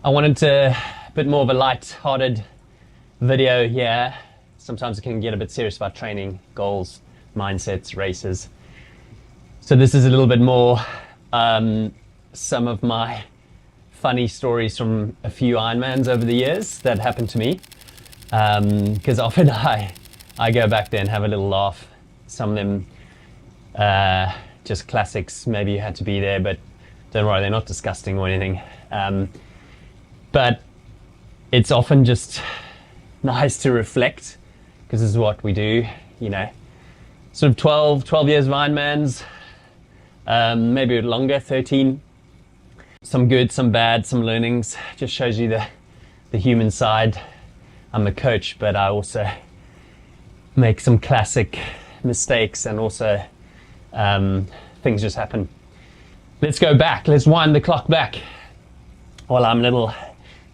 I wanted a bit more of a light-hearted video here. Sometimes it can get a bit serious about training, goals, mindsets, races. So this is a little bit more some of my funny stories from a few Ironmans over the years that happened to me. Because often I go back there and have a little laugh. Some of them just classics, maybe you had to be there, but don't worry, they're not disgusting or anything. But it's often just nice to reflect, because this is what we do, you know. Sort of 12 years of Ironmans, maybe a bit longer, 13. Some good, some bad, some learnings. Just shows you the human side. I'm a coach, but I also make some classic mistakes, and also things just happen. Let's go back. Let's wind the clock back. Well, I'm a little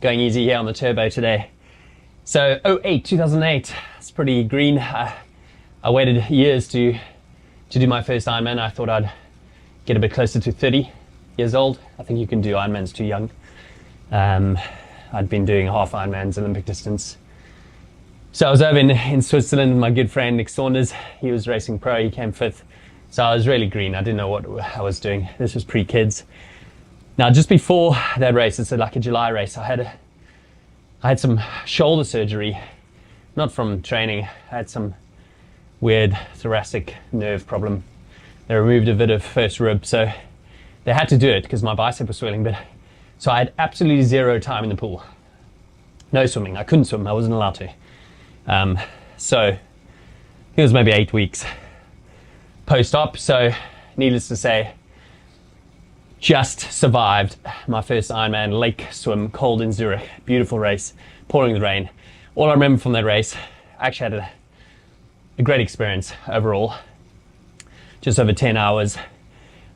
going easy here on the turbo today. So 2008, it's pretty green. I waited years to do my first Ironman. I thought I'd get a bit closer to 30 years old. I think you can do Ironmans too young. I'd been doing half Ironmans, Olympic distance. So I was over in Switzerland with my good friend Nick Saunders. He was racing pro, he came fifth. So I was really green, I didn't know what I was doing. This was pre-kids. Now just before that race, it's like a July race, I had some shoulder surgery, not from training. I had some weird thoracic nerve problem. They removed a bit of first rib, so they had to do it because my bicep was swelling. But so I had absolutely zero time in the pool. No swimming, I couldn't swim, I wasn't allowed to. So it was maybe 8 weeks post-op, so needless to say, just survived my first Ironman lake swim, cold in Zurich, beautiful race, pouring with rain. All I remember from that race, I actually had a great experience overall, just over 10 hours.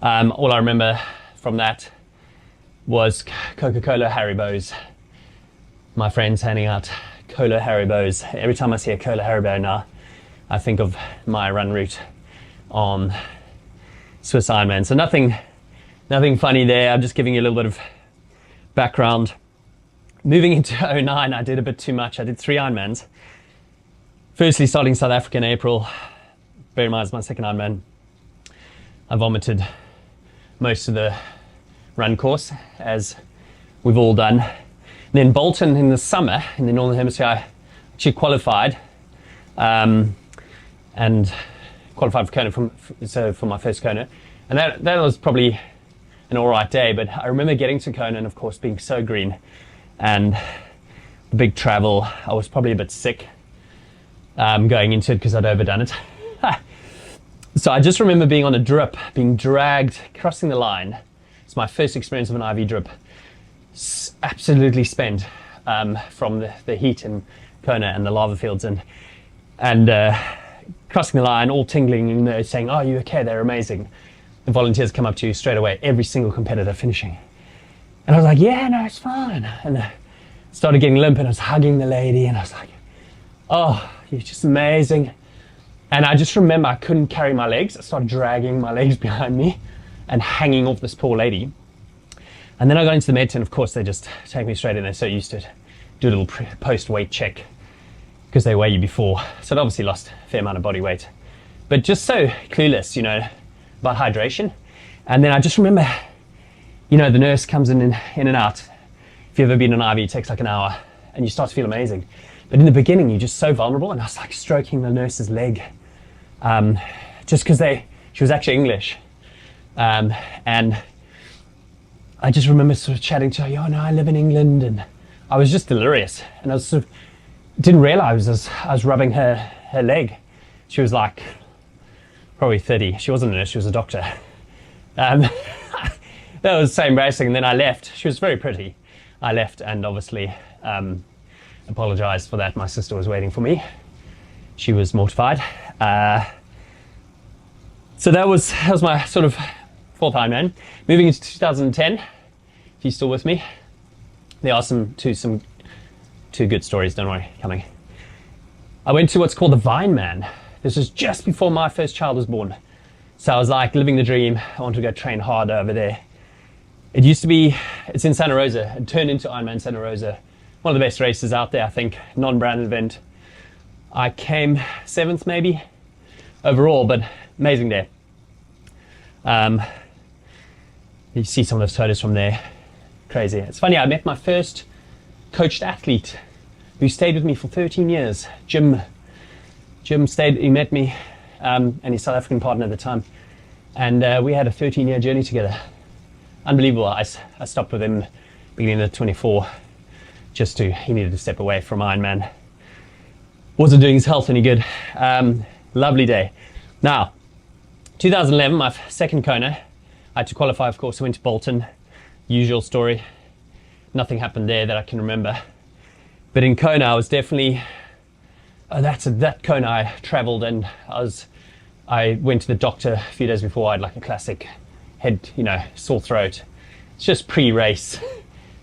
All I remember from that was Coca-Cola Haribos. My friends handing out Cola Haribos. Every time I see a Cola Haribo now, I think of my run route on Swiss Ironman. So nothing funny there. I'm just giving you a little bit of background. Moving into 09, I did a bit too much. I did 3 Ironmans. Firstly, starting South Africa in April. Bear in mind, it's my second Ironman. I vomited most of the run course, as we've all done. Then Bolton in the summer, in the Northern Hemisphere, I actually qualified, and qualified for Kona, for my first Kona. And that was probably an all right day, but I remember getting to Kona and of course being so green, and the big travel. I was probably a bit sick going into it because I'd overdone it. So I just remember being on a drip, being dragged, crossing the line. It's my first experience of an IV drip. Absolutely spent from the heat in Kona and the lava fields, and crossing the line, all tingling, and they're saying, "Oh, are you okay?" They're amazing. The volunteers come up to you straight away, every single competitor finishing. And I was like, "Yeah, no, it's fine." And I started getting limp, and I was hugging the lady, and I was like, "Oh, you're just amazing." And I just remember I couldn't carry my legs. I started dragging my legs behind me and hanging off this poor lady. And then I got into the med tent. Of course, they just take me straight in. They're so used to it. Do a little post-weight check because they weigh you before. So I'd obviously lost a fair amount of body weight. But just so clueless, you know, about hydration. And then I just remember, you know, the nurse comes in and out. If you've ever been in an IV, it takes like an hour and you start to feel amazing. But in the beginning, you're just so vulnerable. And I was like stroking the nurse's leg just because she was actually English. And I just remember sort of chatting to her, "Oh no, I live in England." And I was just delirious. And I was sort of, didn't realize I was rubbing her leg. She was like probably 30. She wasn't a nurse, she was a doctor. That was so embarrassing. And then I left. She was very pretty. I left and obviously apologized for that. My sister was waiting for me. She was mortified. So that was my sort of fourth Ironman. Moving into 2010, if you're still with me, there are two good stories, don't worry, coming. I went to what's called the Vine Man. This was just before my first child was born. So I was like living the dream. I wanted to go train hard over there. It used to be, it's in Santa Rosa. It turned into Ironman Santa Rosa. One of the best races out there, I think. Non-branded event. I came 7th maybe overall, but amazing day. You see some of those photos from there. Crazy. It's funny, I met my first coached athlete who stayed with me for 13 years. Jim stayed, he met me and his South African partner at the time. And we had a 13-year journey together. Unbelievable. I stopped with him beginning of 24. He needed to step away from Ironman. Wasn't doing his health any good. Lovely day. Now, 2011, my second Kona. I had to qualify, of course. I went to Bolton. Usual story. Nothing happened there that I can remember. But in Kona, I was definitely... that Kona I traveled, and I went to the doctor a few days before. I had like a classic head, sore throat. It's just pre-race.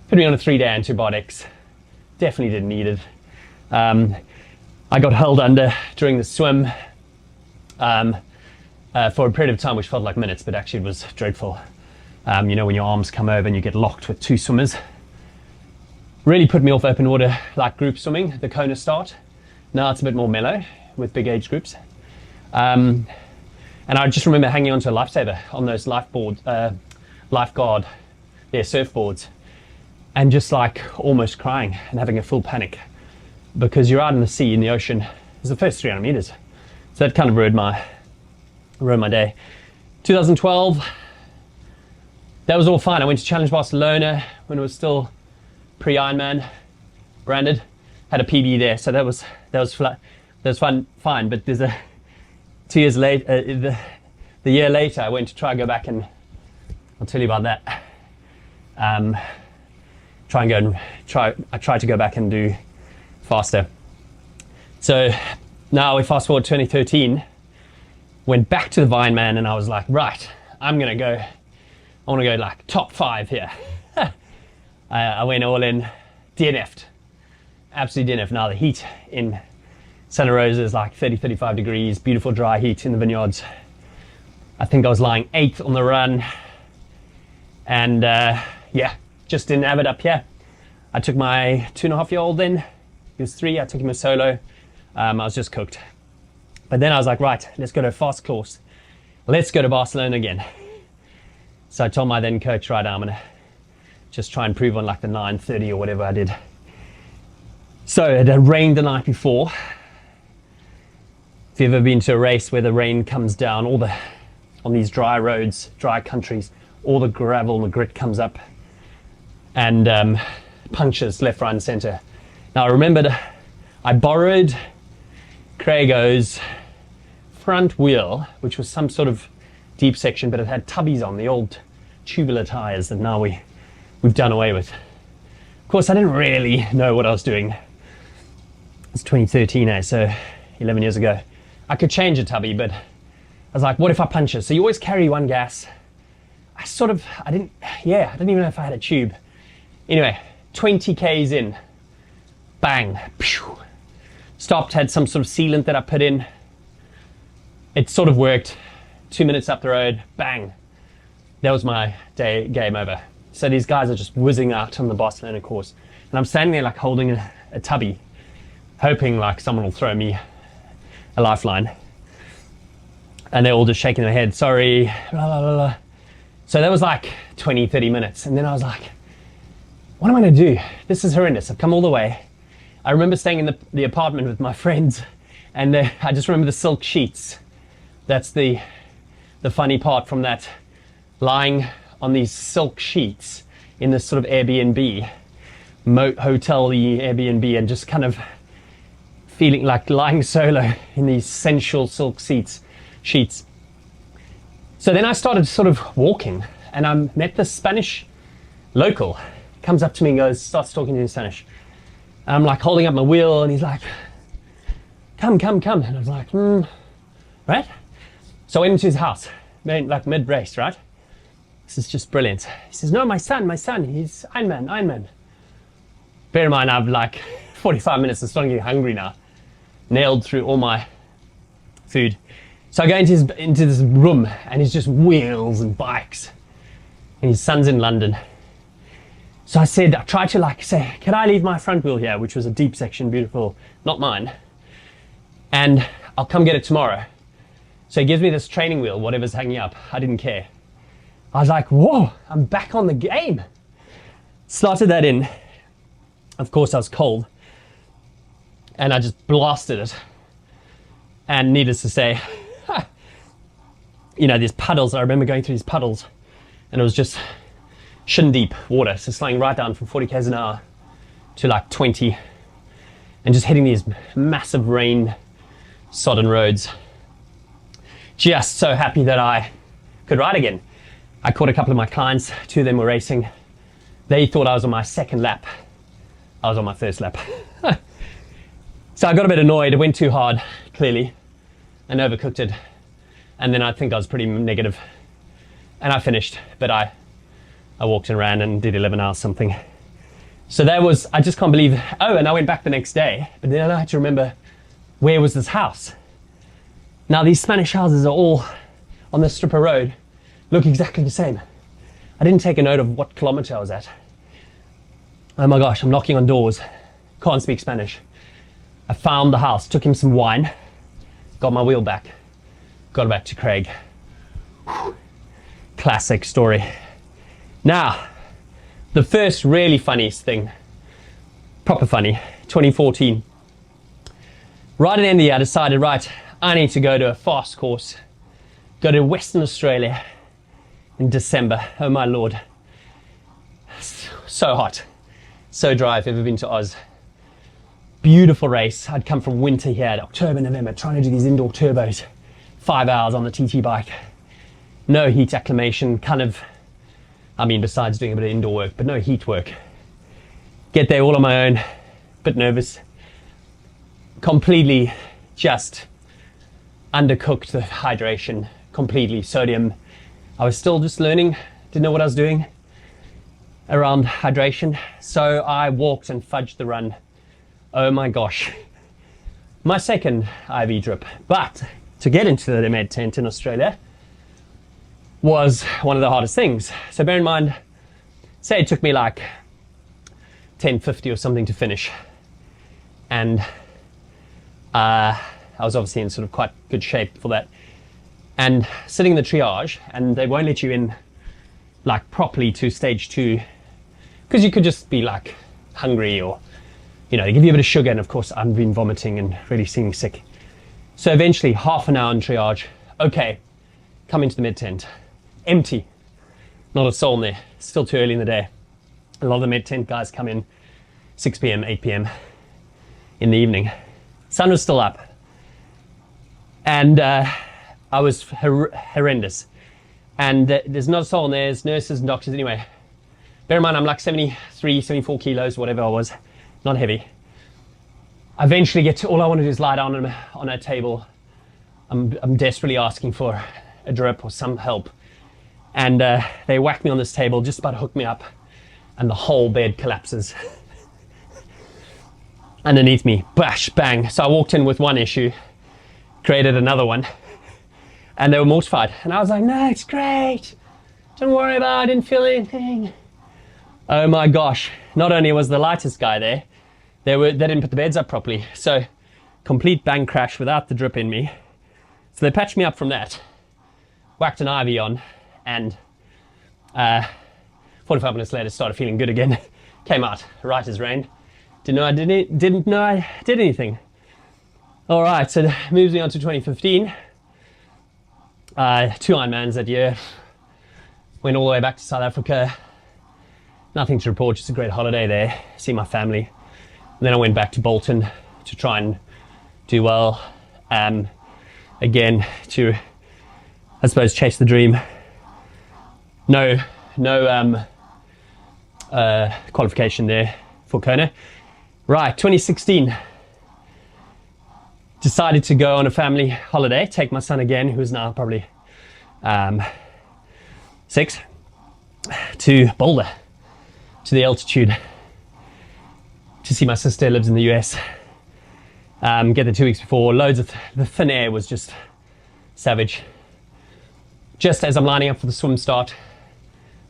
Put me on a 3-day antibiotics. Definitely didn't need it. I got held under during the swim for a period of time, which felt like minutes, but actually it was dreadful. When your arms come over and you get locked with 2 swimmers. Really put me off open water, like group swimming, the Kona start. Now it's a bit more mellow with big age groups. And I just remember hanging onto a lifesaver on those lifeguard, surfboards, and just like almost crying and having a full panic because you're out in the sea, in the ocean. It's the first 300 meters. So that kind of ruined my day. 2012, that was all fine. I went to Challenge Barcelona when it was still pre-Ironman branded. Had a PB there, so that was fine. But there's 2 years later, the year later, I went to try and go back, and I'll tell you about that. I tried to go back and do faster. So now we fast forward 2013, went back to the Ironman, and I was like, right, I want to go like top 5 here. I went all in, DNF'd, absolutely DNF'd. Now the heat in Santa Rosa is like 30, 35 degrees, beautiful dry heat in the vineyards. I think I was lying 8th on the run, and just didn't have it up here. I took my 2.5-year-old then, he was 3, I took him a solo. I was just cooked. But then I was like, right, let's go to a fast course. Let's go to Barcelona again. So I told my then coach, right, I'm gonna just try and improve on like the 9:30 or whatever I did. So it had rained the night before. If you've ever been to a race where the rain comes down, on these dry roads, dry countries, all the gravel and the grit comes up and punctures left, right and center. Now I remembered I borrowed Craigo's front wheel, which was some sort of deep section, but it had tubbies on, the old tubular tires that now we've done away with. Of course, I didn't really know what I was doing. It's 2013, so 11 years ago. I could change a tubby, but I was like, what if I puncture? So you always carry one gas. I didn't even know if I had a tube. Anyway, 20 Ks in, bang, pew. Stopped, had some sort of sealant that I put in. It sort of worked. 2 minutes up the road, bang. That was my day, game over. So these guys are just whizzing out on the Barcelona course. And I'm standing there like holding a tubby, hoping like someone will throw me a lifeline. And they're all just shaking their head, sorry, blah, blah, blah, blah. So that was like 20, 30 minutes. And then I was like, what am I gonna do? This is horrendous. I've come all the way. I remember staying in the apartment with my friends, and I just remember the silk sheets. That's the funny part from that, lying on these silk sheets in this sort of Airbnb, hotel-y Airbnb, and just kind of feeling like lying solo in these sensual silk sheets. So then I started sort of walking, and I met this Spanish local. Comes up to me and starts talking to me in Spanish. And I'm like holding up my wheel, and he's like, come. And I was like, right? So I went into his house, like mid-race, right? This is just brilliant. He says, no, my son, he's Ironman. Bear in mind, I've like 45 minutes and starting to get hungry now. Nailed through all my food. So I go into this room, and he's just wheels and bikes. and his son's in London. So I tried to like say, can I leave my front wheel here, which was a deep section, beautiful, not mine, and I'll come get it tomorrow. So he gives me this training wheel, whatever's hanging up. I didn't care. I was like, whoa, I'm back on the game. Started that in. Of course, I was cold, and I just blasted it. And needless to say, you know, these puddles, I remember going through these puddles, and it was just shin deep water, so sliding right down from 40 k's an hour to like 20, and just hitting these massive rain sodden roads. Just so happy that I could ride again. I caught a couple of my clients, 2 of them were racing. They thought I was on my second lap. I was on my first lap. So I got a bit annoyed. It went too hard, clearly, and overcooked it. And then I think I was pretty negative, and I finished, but I walked and ran and did 11 hours something. So that was, I just can't believe, oh, and I went back the next day, but then I had to remember, where was this house? Now these Spanish houses are all on this strip of road, look exactly the same. I didn't take a note of what kilometer I was at. Oh my gosh, I'm knocking on doors, can't speak Spanish. I found the house, took him some wine, got my wheel back, got it back to Craig. Whew. Classic story. Now, the first really funniest thing, proper funny, 2014. Right at the end of the year, I decided, right, I need to go to a fast course, go to Western Australia in December. Oh my Lord. So hot, so dry. If you've ever been to Oz. Beautiful race. I'd come from winter here at October, November, trying to do these indoor turbos. 5 hours on the TT bike. No heat acclimation, kind of, I mean, besides doing a bit of indoor work, but no heat work. Get there all on my own, bit nervous. Completely just undercooked the hydration, completely. Sodium. I was still just learning, didn't know what I was doing around hydration. So I walked and fudged the run. Oh my gosh. My second IV drip. But to get into the med tent in Australia was one of the hardest things. So bear in mind, say it took me like 10:50 or something to finish. And I was obviously in sort of quite good shape for that. And sitting in the triage, and they won't let you in like properly to stage 2, because you could just be like hungry, or, you know, they give you a bit of sugar, and of course I've been vomiting and really seeming sick. So eventually, half an hour in triage, okay, come into the med tent. Empty, not a soul in there, still too early in the day. A lot of the med tent guys come in 6 p.m, 8 p.m. in the evening. Sun was still up, and I was horrendous. And there's not a soul in there, there's nurses and doctors anyway. Bear in mind, I'm like 73, 74 kilos, whatever I was, not heavy. I eventually get to, all I want to do is lie down on a table. I'm desperately asking for a drip or some help. And they whack me on this table, just about to hook me up, and the whole bed collapses underneath me. Bash, bang. So I walked in with one issue, created another one, and they were mortified. And I was like, no, it's great. Don't worry about it, I didn't feel anything. Oh my gosh. Not only was the lightest guy there, they didn't put the beds up properly. So complete bang crash without the drip in me. So they patched me up from that, whacked an IV on, and 45 minutes later started feeling good again. Came out right as rain. Didn't know I did anything. All right, so that moves me on to 2015. 2 Ironmans that year. Went all the way back to South Africa. Nothing to report, just a great holiday there, see my family. And then I went back to Bolton to try and do well. Again, to, I suppose, chase the dream. No qualification there for Kona. Right, 2016. Decided to go on a family holiday, take my son again, who's now probably 6, to Boulder, to the altitude, to see my sister, lives in the US. Get there 2 weeks before, loads of, the thin air was just savage. Just as I'm lining up for the swim start,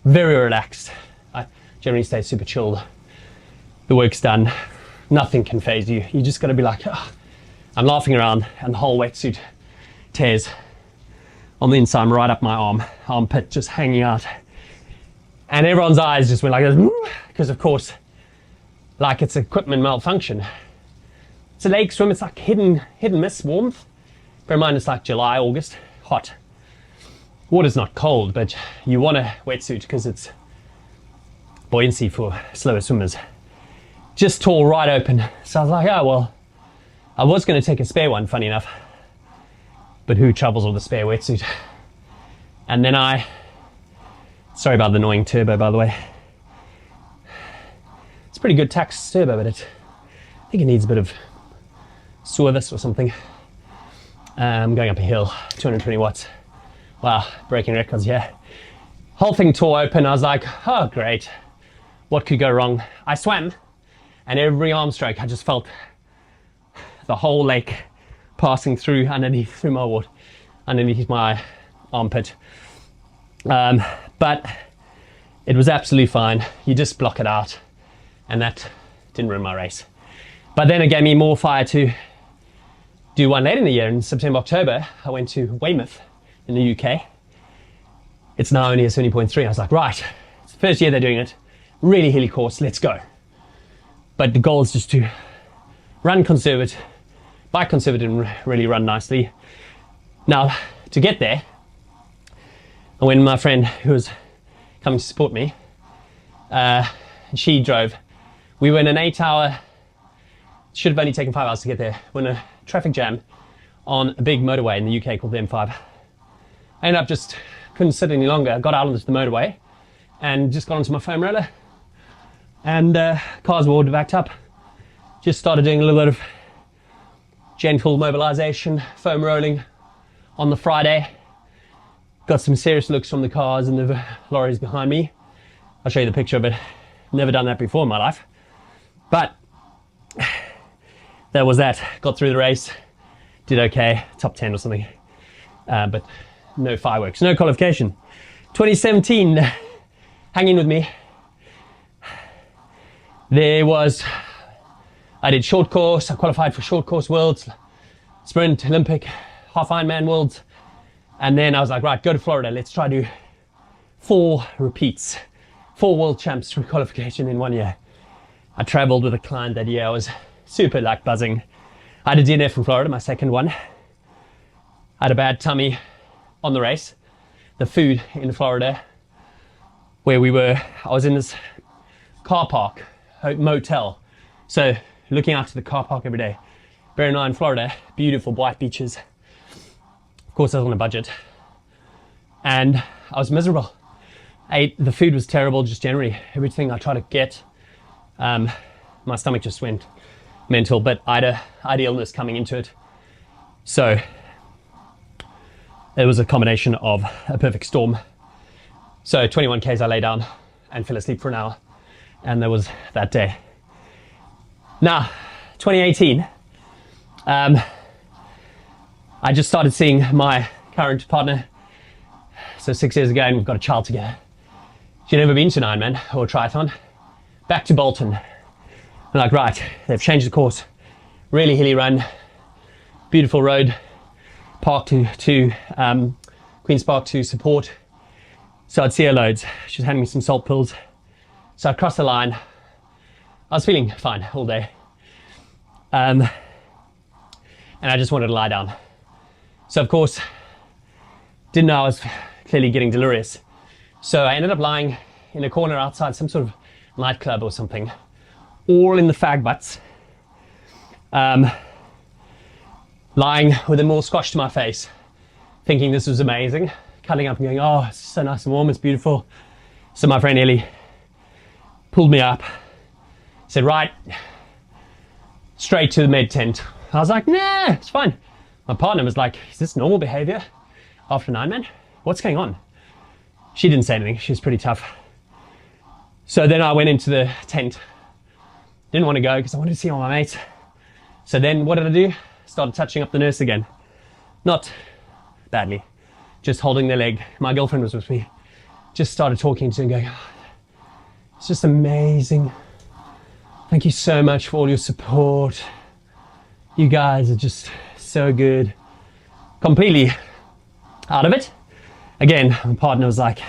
very relaxed. I generally stay super chilled. The work's done. Nothing can faze you. You just got to be like, oh. I'm laughing around, and the whole wetsuit tears on the inside, right up my armpit, just hanging out. And everyone's eyes just went like this, because of course, like it's equipment malfunction. It's a lake swim, it's like hit and miss warmth. Bear in mind, it's like July, August, hot. Water's not cold, but you want a wetsuit because it's buoyancy for slower swimmers. Just tore right open. So I was like, oh, well, I was going to take a spare one, funny enough. But who travels with a spare wetsuit? And then sorry about the annoying turbo, by the way. It's a pretty good tax turbo, but I think it needs a bit of service or something. Going up a hill, 220 watts. Wow, breaking records, yeah. Whole thing tore open. I was like, oh, great. What could go wrong? I swam, and every arm stroke, I just felt the whole lake passing through underneath my armpit. But it was absolutely fine. You just block it out, and that didn't ruin my race. But then it gave me more fire to do one later in the year. In September, October, I went to Weymouth in the UK. It's now only a 70.3. I was like, right, it's the first year they're doing it. Really hilly course, let's go. But the goal is just to run conservative, bike conservative, and really run nicely. Now, to get there, I went with my friend who was coming to support me. She drove. We were in an 8-hour, should have only taken 5 hours to get there. We're in a traffic jam on a big motorway in the UK called the M5. I ended up just couldn't sit any longer. Got out onto the motorway and just got onto my foam roller. And cars were all backed up. Just started doing a little bit of gentle mobilization, foam rolling on the Friday. Got some serious looks from the cars and the lorries behind me. I'll show you the picture of it. Never done that before in my life. But that was that. Got through the race. Did okay. Top 10 or something. But no fireworks. No qualification. 2017. Hang in with me. I did short course. I qualified for short course worlds, sprint, Olympic, half Ironman worlds. And then I was like, right, go to Florida. Let's try to do 4 repeats, 4 world champs through qualification in 1 year. I traveled with a client that year. I was super like buzzing. I had a DNF in Florida, my second one. I had a bad tummy on the race. The food in Florida where we were, I was in this car park, motel. So looking out to the car park every day. Bear in mind, Florida, beautiful white beaches. Of course, I was on a budget. And I was miserable. The food was terrible, just generally. Everything I tried to get, my stomach just went mental, but I had illness coming into it. So it was a combination of a perfect storm. So 21 Ks I lay down and fell asleep for an hour. And there was that day. Now, 2018, I just started seeing my current partner. So 6 years ago, and we've got a child together. She'd never been to an Ironman or a triathlon. Back to Bolton. I'm like, right, they've changed the course. Really hilly run, beautiful road, park to Queen's Park to support. So I'd see her loads. She was handing me some salt pills. So I crossed the line. I was feeling fine all day. And I just wanted to lie down. So of course, didn't know I was clearly getting delirious. So I ended up lying in a corner outside some sort of nightclub or something, all in the fag butts, lying with them all squashed to my face, thinking this was amazing, cuddling up and going, oh, it's so nice and warm, it's beautiful. So my friend Ellie pulled me up, said, right, straight to the med tent. I was like, nah, it's fine. My partner was like, is this normal behavior after an Ironman? What's going on? She didn't say anything, she was pretty tough. So then I went into the tent. Didn't want to go because I wanted to see all my mates. So then what did I do? Started touching up the nurse again. Not badly, just holding their leg. My girlfriend was with me. just started talking to him going, "Oh, it's just amazing. Thank you so much for all your support. You guys are just so good." Completely out of it. Again, my partner was like,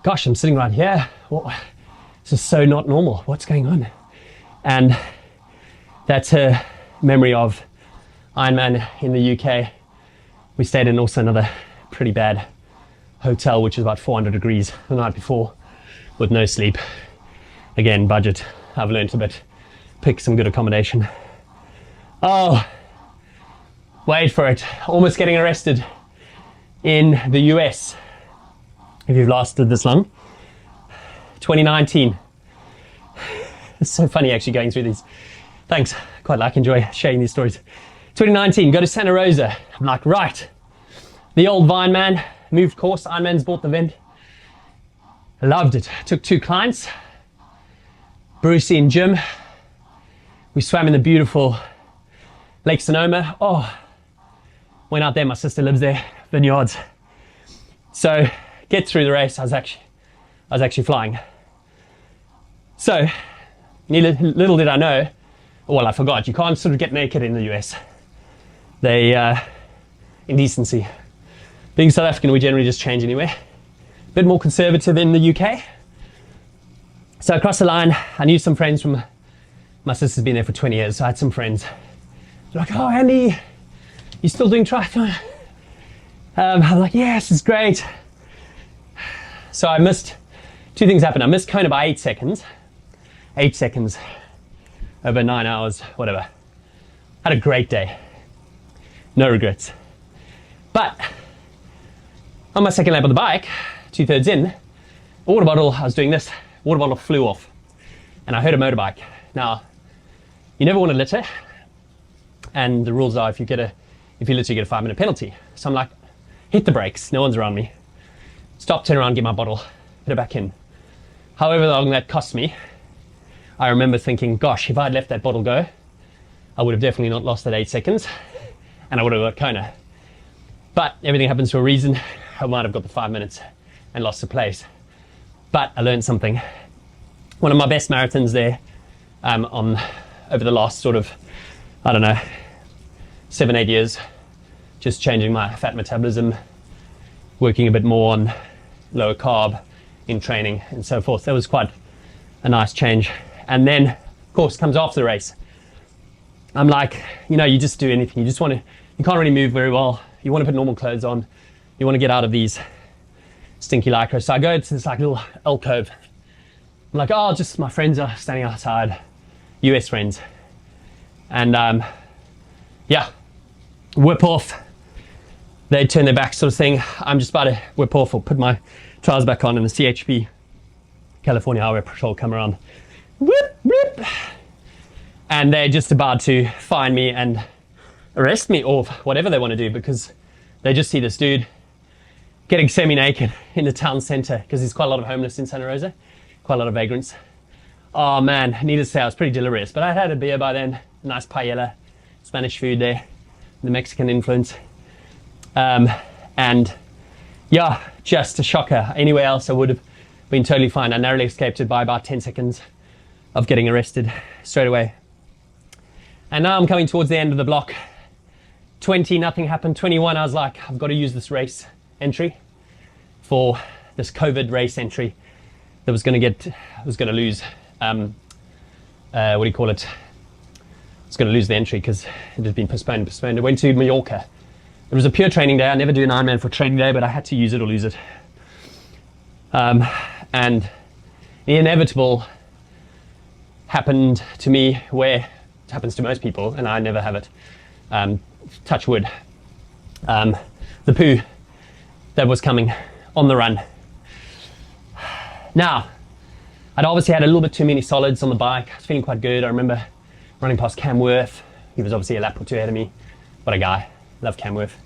"Gosh, I'm sitting right here. This is so not normal. What's going on?" And that's her memory of Ironman in the UK. We stayed in also another pretty bad hotel, which was about 400 degrees the night before, with no sleep. Again, budget. I've learned a bit. Pick some good accommodation. Oh, wait for it. Almost getting arrested in the US. If you've lasted this long. 2019. It's so funny actually going through these. Thanks. Quite enjoy sharing these stories. 2019, go to Santa Rosa. I'm like, right. The old Vine man, moved course. Ironman's bought the event. I loved it. Took 2 clients. Brucey and Jim. We swam in the beautiful Lake Sonoma. Oh, went out there. My sister lives there. Vineyards. So get through the race. I was actually flying. So little did I know, well, I forgot, you can't sort of get naked in the US. They, indecency. Being South African, we generally just change anyway. A bit more conservative in the UK. So across the line, I knew some friends from, my sister's been there for 20 years, so I had some friends. They're like, "Oh, Andy, you still doing triathlon?" I'm like, "Yes, it's great." So I missed, 2 things happened. I missed Kona by 8 seconds. 8 seconds over 9 hours, whatever. Had a great day. No regrets. But on my second lap of the bike, 2/3 in, water bottle, I was doing this, water bottle flew off. And I heard a motorbike. Now, you never want to litter. And the rules are if you litter, you get a 5-minute penalty. So I'm like, hit the brakes, no one's around me. Stop, turn around, get my bottle, put it back in. However long that cost me, I remember thinking, gosh, if I'd let that bottle go, I would have definitely not lost that 8 seconds, and I would have got Kona. But everything happens for a reason. I might have got the 5 minutes and lost the place. But I learned something. One of my best marathons there, over the last sort of, 7-8 years, just changing my fat metabolism, working a bit more on lower carb in training and so forth. That was quite a nice change. And then, of course, comes after the race. I'm like, you just do anything. You can't really move very well. You want to put normal clothes on. You want to get out of these stinky lycra. So I go to this little alcove. I'm like, oh, just my friends are standing outside, US friends. And whip off. They turn their back sort of thing. I'm just about to whip off or put my trousers back on, and the CHP, California Highway Patrol, come around. Whoop, whoop. And they're just about to find me and arrest me or whatever they want to do, because they just see this dude getting semi-naked in the town center, because there's quite a lot of homeless in Santa Rosa, quite a lot of vagrants. Oh man, needless to say, I was pretty delirious, but I had a beer by then, a nice paella, Spanish food there, the Mexican influence. And yeah, just a shocker. Anywhere else I would have been totally fine. I narrowly escaped it by about 10 seconds of getting arrested straight away. And now I'm coming towards the end of the block. 20, nothing happened. 21, I was like, I've got to use this race entry for this COVID race entry that was going to lose, what do you call it? I was going to lose the entry because it had been postponed. I went to Mallorca. It was a pure training day. I never do an Ironman for training day, but I had to use it or lose it. And the inevitable happened to me, where it happens to most people, and I never have it. Touch wood. The poo that was coming on the run. Now, I'd obviously had a little bit too many solids on the bike. I was feeling quite good. I remember running past Cam Worth. He was obviously a lap or two ahead of me. What a guy. Love Cam Worth.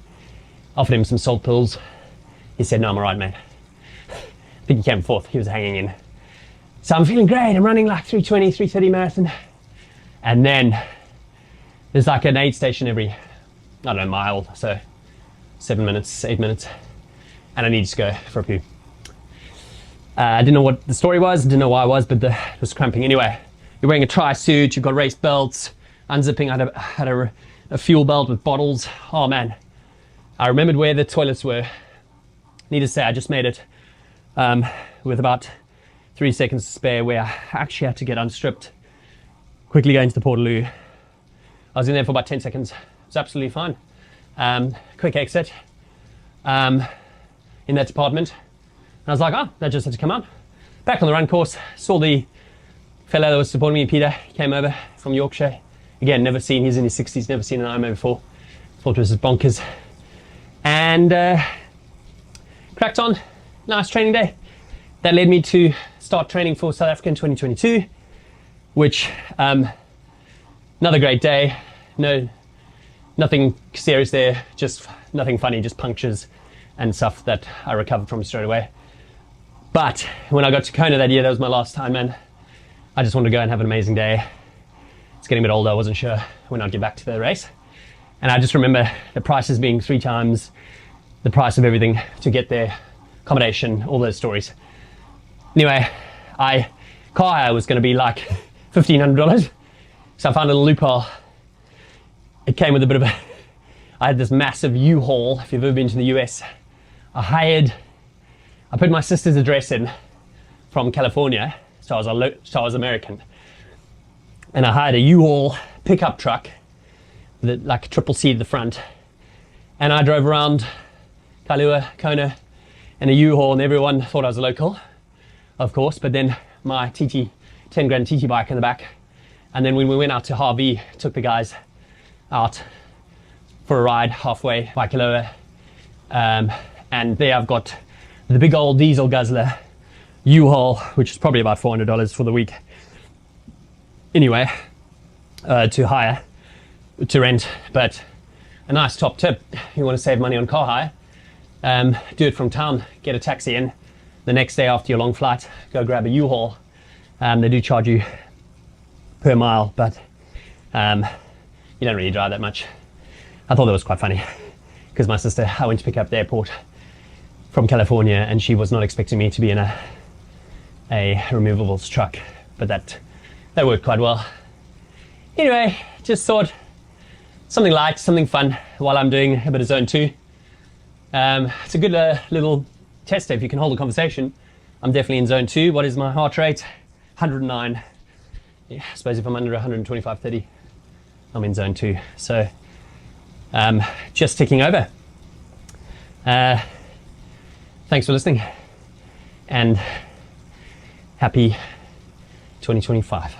Offered him some salt pills. He said, no, I'm all right, mate. I think he came fourth. He was hanging in. So I'm feeling great. I'm running like 3:20, 3:30 marathon. And then there's like an aid station every, mile. So 7 minutes, 8 minutes. And I need to go for a poo. I didn't know what the story was, didn't know why I was, but it was cramping. Anyway, you're wearing a tri suit, you've got race belts, unzipping, I had a fuel belt with bottles. Oh man, I remembered where the toilets were. Needless to say, I just made it with about 3 seconds to spare, where I actually had to get unstripped, quickly go into the portaloo. I was in there for about 10 seconds. It was absolutely fine. Quick exit in that department. And I was like, oh, that just had to come out. Back on the run course, saw the fellow that was supporting me, Peter, came over from Yorkshire. Again, never seen, he's in his 60s, never seen an Ironman before. Thought it was bonkers. And cracked on. Nice training day. That led me to start training for South Africa in 2022, which, another great day. No, nothing serious there, just nothing funny, just punctures and stuff that I recovered from straight away. But when I got to Kona that year, that was my last time, man. I just wanted to go and have an amazing day. It's getting a bit older, I wasn't sure when I'd get back to the race. And I just remember the prices being 3 times the price of everything to get there, accommodation, all those stories. Anyway, car hire was going to be like $1,500. So I found a little loophole. It came with a bit of I had this massive U-Haul. If you've ever been to the US, I put my sister's address in from California, so I was American. And I hired a U-Haul pickup truck with like a triple C at the front. And I drove around Kailua, Kona, in a U-Haul, and everyone thought I was a local, of course, but then my 10 grand TT bike in the back. And then when we went out to Harvey, took the guys out for a ride halfway by Kailua. And there I've got the big old diesel guzzler U-Haul, which is probably about $400 for the week. Anyway, to hire, to rent, but a nice top tip, you want to save money on car hire, do it from town, get a taxi in. The next day after your long flight, go grab a U-Haul. They do charge you per mile, but you don't really drive that much. I thought that was quite funny because my sister, I went to pick up at the airport from California and she was not expecting me to be in a removables truck, but that worked quite well. Anyway, just thought something light, something fun while I'm doing a bit of zone 2. It's a good little test if you can hold a conversation. I'm definitely in zone 2. What is my heart rate? 109. Yeah, I suppose if I'm under 125, 30, I'm in zone 2. So just ticking over. Thanks for listening and happy 2025.